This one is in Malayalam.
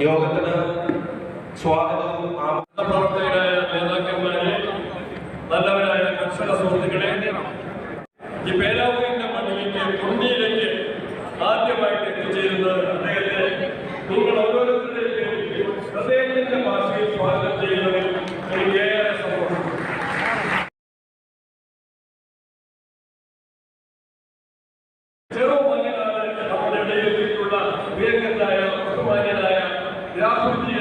യോഗത്തിന് സ്വാഗതവും പ്രവർത്തകരായ നേതാക്കന്മാരെ, നല്ലവരായ കർഷക സുഹൃത്തുക്കളെ, ഈ പേരാവൂരിന്റെ മണ്ണിലേക്ക് തൊണ്ടിയിലേക്ക് ആദ്യമായിട്ട് എത്തിച്ചേരുന്നത് അദ്ദേഹത്തെ നിങ്ങൾ ഓരോരുത്തരുടെയും ഹൃദയത്തിന്റെ ഭാഷയിൽ സ്വാഗതം ചെയ്യുന്നതിൽ എനിക്ക് ഏറെ സന്തോഷം. ചെറുമകനാണ് നമ്മുടെ ഇടയിലുള്ള പ്രിയങ്കരനായ ബഹുമാന്യനായ രാഹുൽജി